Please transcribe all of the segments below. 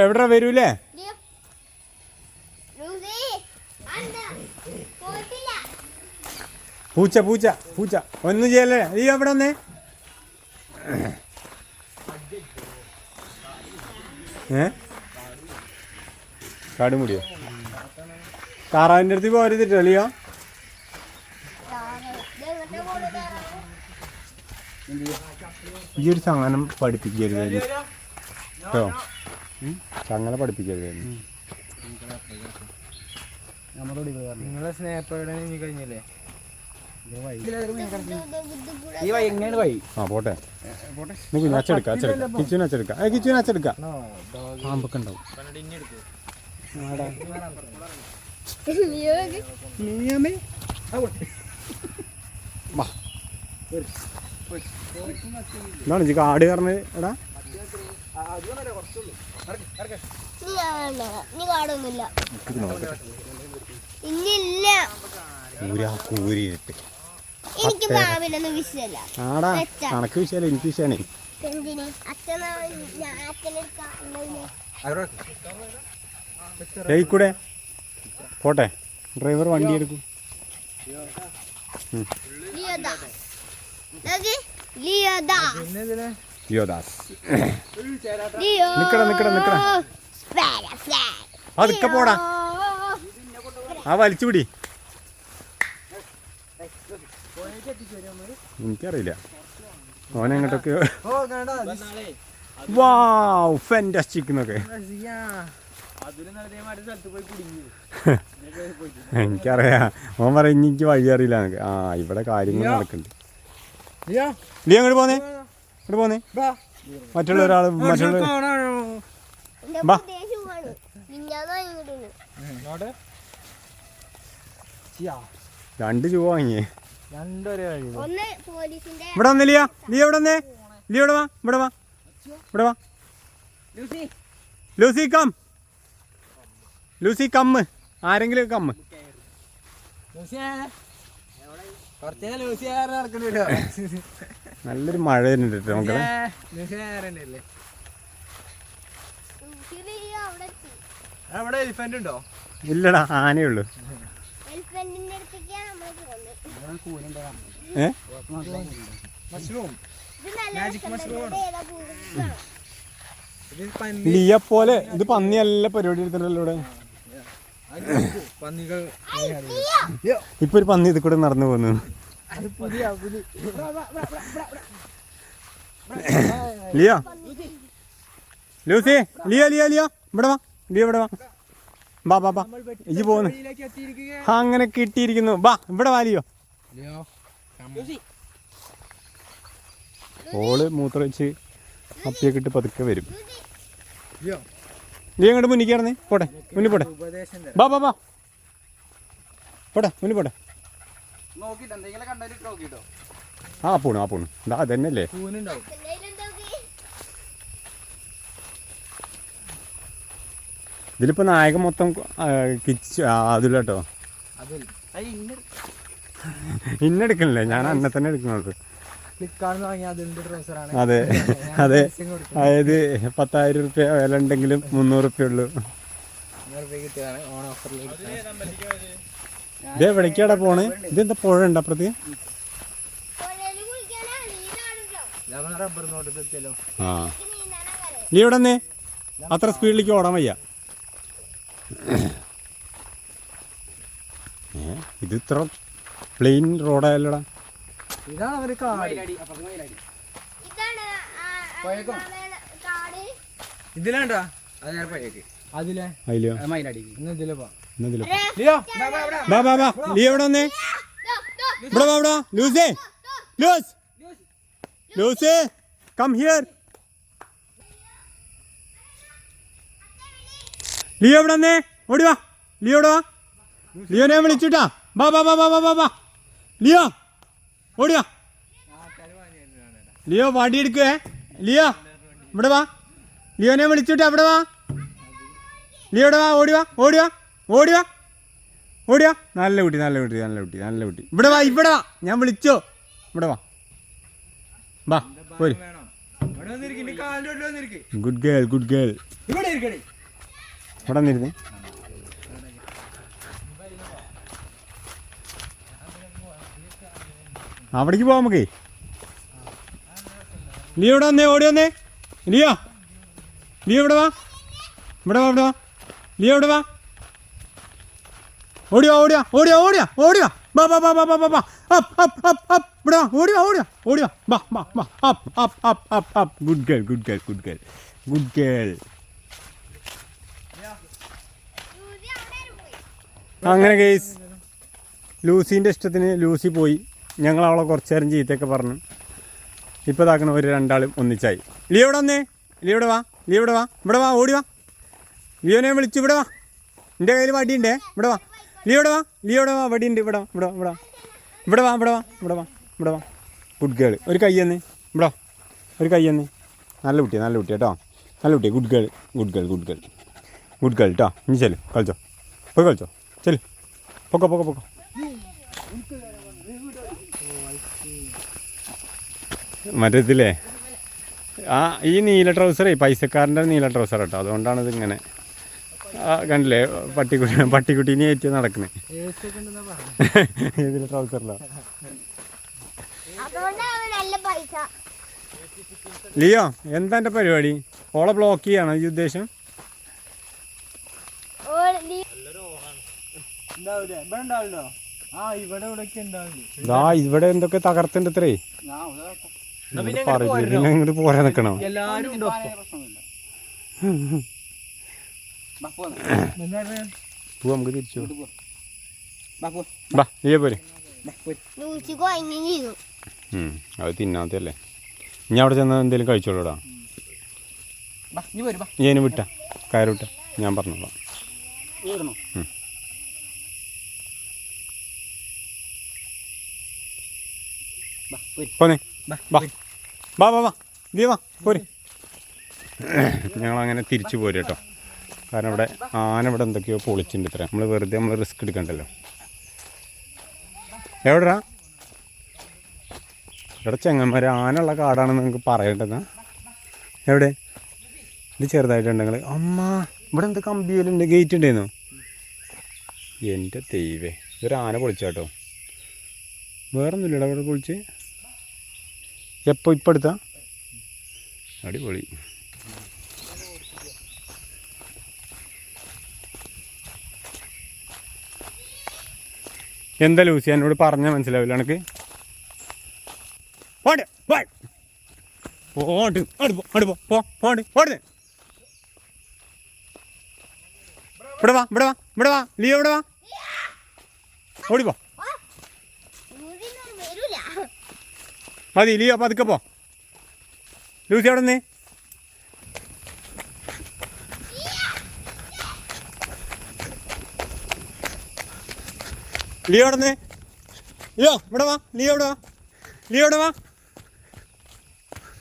എവിടെ വരൂലേ? പൂച്ച പൂച്ച പൂച്ച ഒന്നും ചെയ്യല്ലേ. നീ എവിടെ വന്നേ? കാടുമുടിയോ? താറാവിൻ്റെ അടുത്ത് പോരുതിട്ടോ ലിയോ. ഈ ഒരു ചങ്ങനം പഠിപ്പിക്കരുത് കേട്ടോ. ചങ്ങനെ പഠിപ്പിക്കരുതായിരുന്നു. നിങ്ങളെ സ്നേഹത്തോടെ കഴിഞ്ഞില്ലേ? പോട്ടെ അച്ചെടുക്കാം കിച്ചുവിന് അച്ചെടുക്കാം. കിച്ചുവിന് അച്ചെടുക്കാം. പാമ്പൊക്കെ ഉണ്ടാവും. എന്താണ് ഇജ്ജ് കാട് കയറണത്? എടാ കൂരിട്ട് ആടാ കണക്ക് വിഷയല്ല, എനിക്ക് വിഷയാണേ. കൂടെ പോട്ടെ. ഡ്രൈവർ വണ്ടി എടുക്കും. ലിയോദാസ് നിക്കടാ നിക്കടാ നിക്കടാ. അതൊക്കെ പോടാ. ആ വലിച്ചു പിടി. എനിക്കറിയില്ല ഓനെങ്ങോട്ടൊക്കെ. വാവ് ഫാന്റാസ്റ്റിക് എന്നൊക്കെ എനിക്കറിയാം. ഓൻ പറയും എനിക്ക് വഴി അറിയില്ല എന്നൊക്കെ. ആ ഇവിടെ കാര്യങ്ങൾ നടക്കുന്നുണ്ട്. നീ അങ്ങോട്ട് പോന്നേ, അങ്ങോട്ട് പോന്നേ. മറ്റുള്ള ഒരാൾ മറ്റുള്ള രണ്ട് രൂപ വാങ്ങിയേ. ഇവിടെ വന്നേ ലിയ. നീ എവിടെ വന്നേ? നീ ഇവിടെ വാ, ഇവിടെ വാ, ഇവിടെ വാ. Lucy come, Lucy come. ആരെങ്കിലും കമ്മ്. നല്ലൊരു മഴ വരുന്നുണ്ട് കേട്ടോ നമുക്ക്. ഇല്ലടാ, ആനയുള്ളൂ. ലിയ പോലെ ഇത് പന്നിയല്ല പരിപാടി എടുത്തിട്ടല്ലോ ഇവിടെ. ഇപ്പൊ ഒരു പന്നി ഇത് കൂടെ നടന്നു പോന്നു. Leo, Lucy, Leo Leo Leo ഇവിടെ വാ. ലിയോ ഇവിടെ വാ. ബാ ബാ ബാ. ഇജ്ജ് പോന്ന്. അങ്ങനെ കിട്ടിയിരിക്കുന്നു. ബാ ഇവിടെ വാ ലിയോ. ഓള് മൂത്രമൊഴിച്ച് അപ്പിയൊക്കെ ഇട്ട് പതുക്കെ വരും. നീ അങ്ങോട്ട് മുന്നിൽ കയറുന്നേ. പോട്ടെ, മുന്നിൽ പോട്ടെ. ബാ ബാ ബാ പോട്ടെ, മുന്നിൽ പോട്ടെ. ആ പോണു, ആ പോണു. എന്താ അതന്നെയല്ലേ. ഇതിലിപ്പോ നായകൻ മൊത്തം അതില്ല കേട്ടോ. ഇന്നെടുക്കണില്ലേ? ഞാൻ അന്നെ തന്നെ എടുക്കണുള്ളൂ. അതെ അതെ. അതായത് 10,000 റുപ്യ വില ഉണ്ടെങ്കിലും 300 റുപ്യ ഉള്ളൂ. ഇത് എവിടേക്കാടാ പോണേ? ഇതെന്താ പുഴ ഉണ്ട് അപ്പുറത്ത്? ആ നീ ഇവിടെ വന്നേ. അത്ര സ്പീഡിലേക്ക് ഓടാൻ വയ്യ. ഇത് ഇത്ര പ്ലെയിൻ റോഡായല്ലോടാ. ഇതിലാണ്ടാ അതിലോ ബാ ബാ ബാ. നീ എവിടെ വന്നേ? ഇവിടെ വാ, ഇവിടെ. ലൂസേ, ലൂസ്, ലൂസേ കം ഹിയർ. ലിയോ എവിടെ വന്നേ? ഓടി വാ. ലിയോ എവിടെ വാ? ലിയോനെ വിളിച്ചുട്ടാ. ബാ ബാ ബാ ബാ ബാ ബാ. ലിയോ ഓടി വാ. ലിയോ വടി എടുക്കുവേ. ലിയോ ഇവിടെ വാ. ലിയോനെ വിളിച്ചുട്ടാ. അവിടെ വാ. ലിയോടെ വാ, ഓടി വാ, ഓടി വാ, ഓടി വാ, ഓടി വാ. നല്ല കുട്ടി, നല്ല കുട്ടി, നല്ല കുട്ടി, നല്ല കുട്ടി. ഇവിടെ വാ, ഇവിടെ വാ, ഞാൻ വിളിച്ചോ. ഇവിടെ വാ, വാ പോര്. Good girl, good girl. ഇവിടെ വന്നിരുന്നേ. അവിടേക്ക് പോവാം നമുക്ക്. ലിയോ ഇവിടെ വന്നേ, ഓടി വന്നേ. ലിയോ, ലിയോ ഇവിടെ വാ, ഇവിടെ വാ, ഇവിടെ വാ. ലിയോ ഇവിടെ വാ, ഓടിയാ, ഓടിയാ, ഓടിയാ, ഓടിയാ, ഓടിയാ. ബാ ബാ ബാ ബാ ബാ ബാ. Up up up up. ഇവിടെ വാ, ഓടിയാ, ഓടിയാ, ഓടിയാ. ബാ ബാ ബാ. Up up up up up. Good girl, good girl, good girl, good girl. അങ്ങനെ കേസ് ലൂസീൻ്റെ ഇഷ്ടത്തിന് ലൂസി പോയി. ഞങ്ങൾ അവളെ കുറച്ച് നേരം ചീത്തയൊക്കെ പറഞ്ഞു. ഇപ്പോൾ ഇതാക്കണ ഒരു രണ്ടാളും ഒന്നിച്ചായി. ലിയോ ഇവിടെ വന്നേ, ലിയോ ഇവിടെ വാ, ലിയോ ഇവിടെ വാ, ഇവിടെ വാ, ഓടി വാ. ലിയോനെ വിളിച്ചു, ഇവിടെ വാ, എൻ്റെ കയ്യിൽ വടിയുണ്ടേ, ഇവിടെ വാ. ലിയോ ഇവിടെ വാ, ലിയോ ഇവിടെ വാ, വടിയുണ്ട്, ഇവിടെ വാ, ഇവിടെ വാ, ഇവിടെ വാ, ഇവിടെ വാ, ഇവിടെ വാ, ഇവിടെ വാ, ഇവിടെ വാ. Good girl. ഒരു കൈ തന്നെ, ഇവിടെ വാ, ഒരു കൈ തന്നെ. നല്ല കുട്ടി, നല്ല കുട്ടി കേട്ടോ, നല്ല കുട്ടി. Good girl, good girl, good girl, good girl കേട്ടോ. ഇനി ചെല്ലു, കളിച്ചോ, പോയി കളിച്ചോ, ചെല്ലു, പൊക്കോ പൊക്കോ പൊക്കോ. മറ്റത്തില്ലേ ഈ നീല ട്രൗസറേ പൈസക്കാരൻ്റെ നീല ട്രൗസർ കേട്ടോ, അതുകൊണ്ടാണ് ഇതിങ്ങനെ. കണ്ടില്ലേ പട്ടിക്കുട്ടീനെ ഏറ്റ് നടക്കുന്നത് ഏതിലെ ട്രൗസറിലോ. ലിയോ എന്താ എൻ്റെ പരിപാടി? ഓളെ ബ്ലോക്ക് ചെയ്യാണോ ഈ ഉദ്ദേശം? ഇവിടെ എന്തൊക്കെ തകർത്തുണ്ട് ഇത്രേ. പിന്നെ ഇങ്ങോട്ട് പോരാ നിക്കണോ? നമുക്ക് തിരിച്ചു പോരെ. അത് തിന്നാത്തല്ലേ. ഇനി അവിടെ ചെന്ന് എന്തെങ്കിലും കഴിച്ചോളൂടാ. ഞാൻ വിട്ട കയറിവിട്ട ഞാൻ പറഞ്ഞോളാം. പോന്നെ വാ വാ വാ വാ നീ വാ പോര്. ഞങ്ങളങ്ങനെ തിരിച്ചു പോരും കേട്ടോ. കാരണം ഇവിടെ ആന ഇവിടെ എന്തൊക്കെയോ പൊളിച്ചിട്ടുണ്ട് ഇത്ര. നമ്മൾ വെറുതെ റിസ്ക് എടുക്കണ്ടല്ലോ. എവിടെടാ? ഇവിടെ ചെങ്ങന്മാർ ആനുള്ള കാടാണെന്ന് നിങ്ങൾക്ക് പറയേണ്ടതാ. എവിടെ? ഇത് ചെറുതായിട്ടുണ്ടെങ്കിൽ അമ്മ ഇവിടെ എന്ത് കമ്പിയിലുണ്ട്, ഗേറ്റ് ഉണ്ടായിരുന്നു. എൻ്റെ ദൈവേ, ഇതൊരു ആന പൊളിച്ചാട്ടോ. വേറൊന്നുമില്ലടാ ഇവിടെ പൊളിച്ച്. എപ്പോൾ ഇപ്പം എടുത്താ? അടിപൊളി. എന്താ ലൂസി എന്നോട് പറഞ്ഞാൽ മനസ്സിലാവില്ല എനിക്ക്. പോട്ടെ പോട്ട് അടുപ്പോ പോട്ടെ പോട്ടെ. ഇവിടെ വാ ഇവിടെ വാ ഇവിടെ വാ ലിയോ ഇവിടെ വാ. ഓടിപ്പോ മതി ലിയോ പതുക്കെ പോ. ലൂസി അവിടെ നിന്ന് ലിയോ അവിടെ നിന്ന് ലിയോ ഇവിടെ വാ. ലിയോ ഇവിടെ വാ. ലിയോ ഇവിടെ വാ.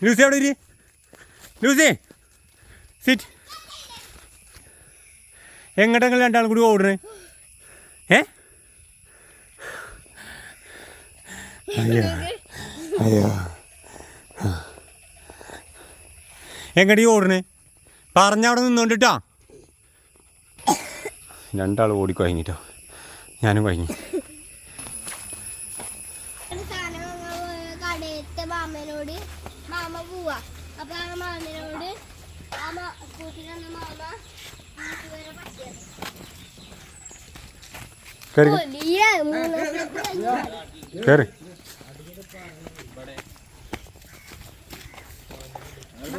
ലൂസി അവിടെ ഇരി. Lucy sit. എങ്ങോട്ടെങ്കിലും രണ്ടാളും കൂടി ഓടണേ? അയ്യോ അയ്യോ എങ്ങടി ഓടണേ? പറഞ്ഞവിടെ നിന്നോണ്ടിട്ടാ. രണ്ടാൾ ഓടിക്കുഴങ്ങിട്ടോ. ഞാനും കുഴങ്ങി. മാമനോട് മാമ പോവാ. അപ്പൊ ആ മാമനോട് മാമ കേറി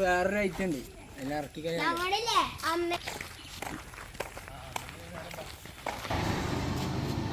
വേറൊരു ഐറ്റം ഉണ്ട്. ഞങ്ങളില്ലേ അമ്മ